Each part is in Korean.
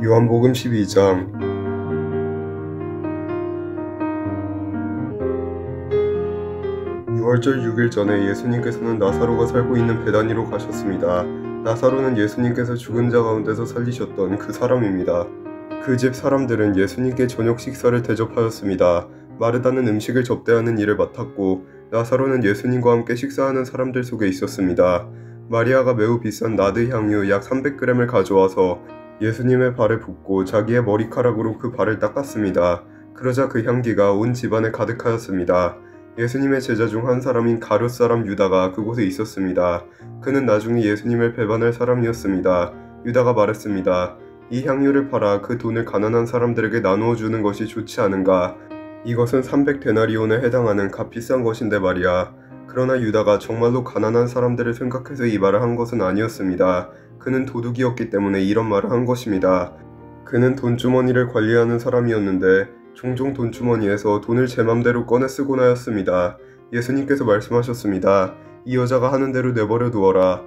요한복음 12장. 유월절 6일 전에 예수님께서는 나사로가 살고 있는 베다니로 가셨습니다. 나사로는 예수님께서 죽은 자 가운데서 살리셨던 그 사람입니다. 그 집 사람들은 예수님께 저녁 식사를 대접하였습니다. 마르다는 음식을 접대하는 일을 맡았고 나사로는 예수님과 함께 식사하는 사람들 속에 있었습니다. 마리아가 매우 비싼 나드 향유 약 300g을 가져와서 예수님의 발에 붓고 자기의 머리카락으로 그 발을 닦았습니다. 그러자 그 향기가 온 집안에 가득하였습니다. 예수님의 제자 중 한 사람인 가룟 사람 유다가 그곳에 있었습니다. 그는 나중에 예수님을 배반할 사람이었습니다. 유다가 말했습니다. 이 향유를 팔아 그 돈을 가난한 사람들에게 나누어 주는 것이 좋지 않은가? 이것은 300데나리온에 해당하는 값비싼 것인데 말이야. 그러나 유다가 정말로 가난한 사람들을 생각해서 이 말을 한 것은 아니었습니다. 그는 도둑이었기 때문에 이런 말을 한 것입니다. 그는 돈주머니를 관리하는 사람이었는데 종종 돈주머니에서 돈을 제 맘대로 꺼내 쓰곤 하였습니다. 예수님께서 말씀하셨습니다. 이 여자가 하는 대로 내버려 두어라.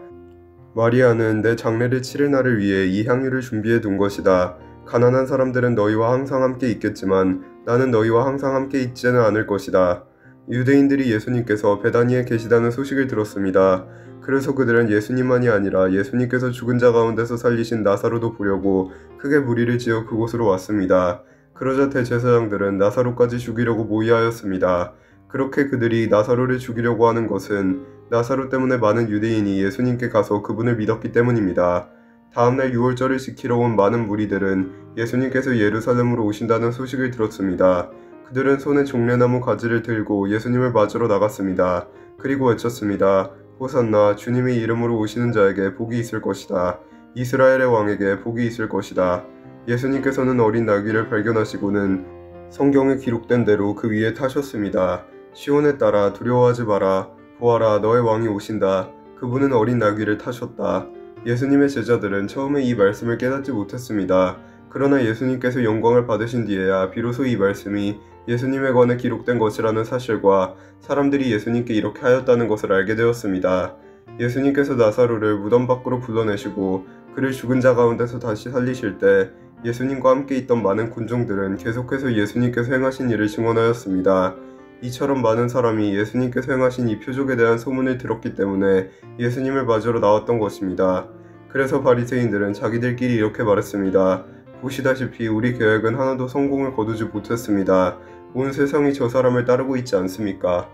마리아는 내 장례를 치를 날을 위해 이 향유를 준비해 둔 것이다. 가난한 사람들은 너희와 항상 함께 있겠지만 나는 너희와 항상 함께 있지는 않을 것이다. 유대인들이 예수님께서 베다니에 계시다는 소식을 들었습니다. 그래서 그들은 예수님만이 아니라 예수님께서 죽은 자 가운데서 살리신 나사로도 보려고 크게 무리를 지어 그곳으로 왔습니다. 그러자 대제사장들은 나사로까지 죽이려고 모의하였습니다. 그렇게 그들이 나사로를 죽이려고 하는 것은 나사로 때문에 많은 유대인이 예수님께 가서 그분을 믿었기 때문입니다. 다음날 유월절을 지키러 온 많은 무리들은 예수님께서 예루살렘으로 오신다는 소식을 들었습니다. 그들은 손에 종려나무 가지를 들고 예수님을 맞으러 나갔습니다. 그리고 외쳤습니다. 호산나, 주님의 이름으로 오시는 자에게 복이 있을 것이다. 이스라엘의 왕에게 복이 있을 것이다. 예수님께서는 어린 나귀를 발견하시고는 성경에 기록된 대로 그 위에 타셨습니다. 시온에 따라 두려워하지 마라. 보아라, 너의 왕이 오신다. 그분은 어린 나귀를 타셨다. 예수님의 제자들은 처음에 이 말씀을 깨닫지 못했습니다. 그러나 예수님께서 영광을 받으신 뒤에야 비로소 이 말씀이 예수님에 관해 기록된 것이라는 사실과 사람들이 예수님께 이렇게 하였다는 것을 알게 되었습니다. 예수님께서 나사로를 무덤 밖으로 불러내시고 그를 죽은 자 가운데서 다시 살리실 때 예수님과 함께 있던 많은 군중들은 계속해서 예수님께서 행하신 일을 증언하였습니다. 이처럼 많은 사람이 예수님께서 행하신 이 표적에 대한 소문을 들었기 때문에 예수님을 맞으러 나왔던 것입니다. 그래서 바리새인들은 자기들끼리 이렇게 말했습니다. 보시다시피 우리 계획은 하나도 성공을 거두지 못했습니다. 온 세상이 저 사람을 따르고 있지 않습니까?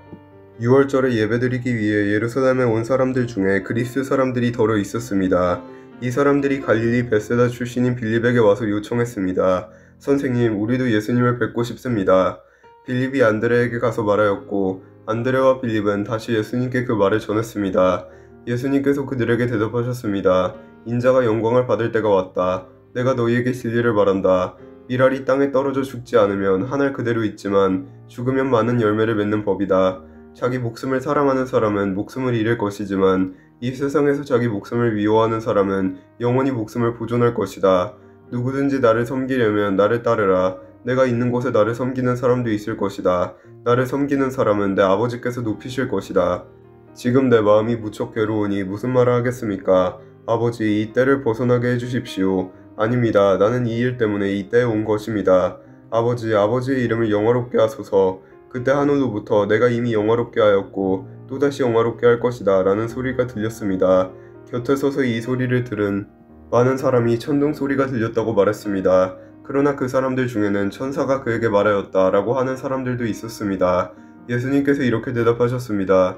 유월절에 예배드리기 위해 예루살렘에 온 사람들 중에 그리스 사람들이 더러 있었습니다. 이 사람들이 갈릴리 벳세다 출신인 빌립에게 와서 요청했습니다. 선생님, 우리도 예수님을 뵙고 싶습니다. 빌립이 안드레에게 가서 말하였고 안드레와 빌립은 다시 예수님께 그 말을 전했습니다. 예수님께서 그들에게 대답하셨습니다. 인자가 영광을 받을 때가 왔다. 내가 너희에게 진리를 말한다. 밀알이 땅에 떨어져 죽지 않으면 하늘 그대로 있지만 죽으면 많은 열매를 맺는 법이다. 자기 목숨을 사랑하는 사람은 목숨을 잃을 것이지만 이 세상에서 자기 목숨을 미워하는 사람은 영원히 목숨을 보존할 것이다. 누구든지 나를 섬기려면 나를 따르라. 내가 있는 곳에 나를 섬기는 사람도 있을 것이다. 나를 섬기는 사람은 내 아버지께서 높이실 것이다. 지금 내 마음이 무척 괴로우니 무슨 말을 하겠습니까? 아버지, 이 때를 벗어나게 해주십시오. 아닙니다. 나는 이 일 때문에 이 때에 온 것입니다. 아버지, 아버지의 이름을 영화롭게 하소서. 그때 하늘로부터 내가 이미 영화롭게 하였고 또다시 영화롭게 할 것이다 라는 소리가 들렸습니다. 곁에 서서 이 소리를 들은 많은 사람이 천둥 소리가 들렸다고 말했습니다. 그러나 그 사람들 중에는 천사가 그에게 말하였다 라고 하는 사람들도 있었습니다. 예수님께서 이렇게 대답하셨습니다.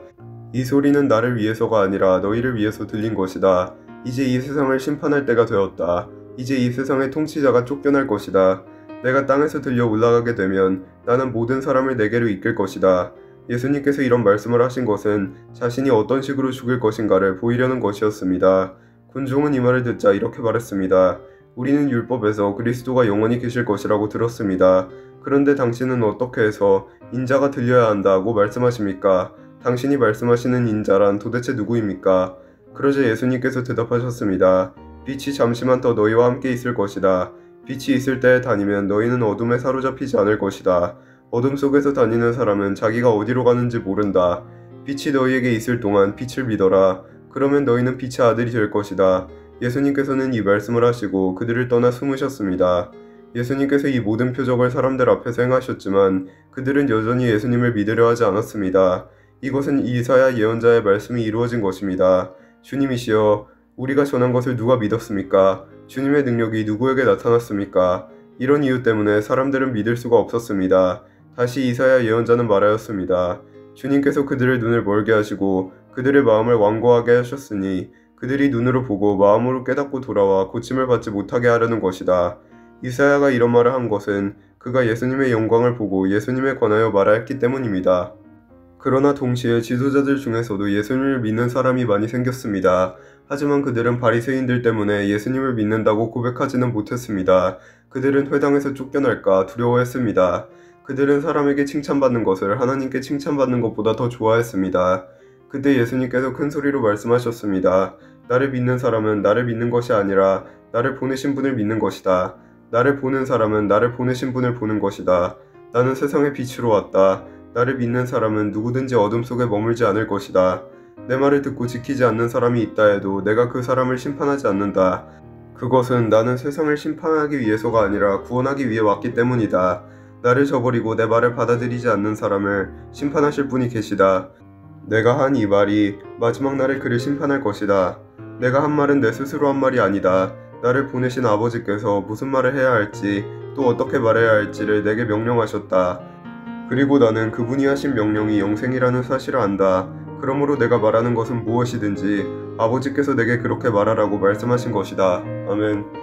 이 소리는 나를 위해서가 아니라 너희를 위해서 들린 것이다. 이제 이 세상을 심판할 때가 되었다. 이제 이 세상의 통치자가 쫓겨날 것이다. 내가 땅에서 들려 올라가게 되면 나는 모든 사람을 내게로 이끌 것이다. 예수님께서 이런 말씀을 하신 것은 자신이 어떤 식으로 죽을 것인가를 보이려는 것이었습니다. 군중은 이 말을 듣자 이렇게 말했습니다. 우리는 율법에서 그리스도가 영원히 계실 것이라고 들었습니다. 그런데 당신은 어떻게 해서 인자가 들려야 한다고 말씀하십니까? 당신이 말씀하시는 인자란 도대체 누구입니까? 그러자 예수님께서 대답하셨습니다. 빛이 잠시만 더 너희와 함께 있을 것이다. 빛이 있을 때에 다니면 너희는 어둠에 사로잡히지 않을 것이다. 어둠 속에서 다니는 사람은 자기가 어디로 가는지 모른다. 빛이 너희에게 있을 동안 빛을 믿어라. 그러면 너희는 빛의 아들이 될 것이다. 예수님께서는 이 말씀을 하시고 그들을 떠나 숨으셨습니다. 예수님께서 이 모든 표적을 사람들 앞에서 행하셨지만 그들은 여전히 예수님을 믿으려 하지 않았습니다. 이것은 이사야 예언자의 말씀이 이루어진 것입니다. 주님이시여, 우리가 전한 것을 누가 믿었습니까? 주님의 능력이 누구에게 나타났습니까? 이런 이유 때문에 사람들은 믿을 수가 없었습니다. 다시 이사야 예언자는 말하였습니다. 주님께서 그들의 눈을 멀게 하시고 그들의 마음을 완고하게 하셨으니 그들이 눈으로 보고 마음으로 깨닫고 돌아와 고침을 받지 못하게 하려는 것이다. 이사야가 이런 말을 한 것은 그가 예수님의 영광을 보고 예수님에 관하여 말하였기 때문입니다. 그러나 동시에 지도자들 중에서도 예수님을 믿는 사람이 많이 생겼습니다. 하지만 그들은 바리새인들 때문에 예수님을 믿는다고 고백하지는 못했습니다. 그들은 회당에서 쫓겨날까 두려워했습니다. 그들은 사람에게 칭찬받는 것을 하나님께 칭찬받는 것보다 더 좋아했습니다. 그때 예수님께서 큰 소리로 말씀하셨습니다. 나를 믿는 사람은 나를 믿는 것이 아니라 나를 보내신 분을 믿는 것이다. 나를 보는 사람은 나를 보내신 분을 보는 것이다. 나는 세상의 빛으로 왔다. 나를 믿는 사람은 누구든지 어둠 속에 머물지 않을 것이다. 내 말을 듣고 지키지 않는 사람이 있다 해도 내가 그 사람을 심판하지 않는다. 그것은 나는 세상을 심판하기 위해서가 아니라 구원하기 위해 왔기 때문이다. 나를 저버리고 내 말을 받아들이지 않는 사람을 심판하실 분이 계시다. 내가 한 이 말이 마지막 날에 그를 심판할 것이다. 내가 한 말은 내 스스로 한 말이 아니다. 나를 보내신 아버지께서 무슨 말을 해야 할지 또 어떻게 말해야 할지를 내게 명령하셨다. 그리고 나는 그분이 하신 명령이 영생이라는 사실을 안다. 그러므로 내가 말하는 것은 무엇이든지 아버지께서 내게 그렇게 말하라고 말씀하신 것이다. 아멘.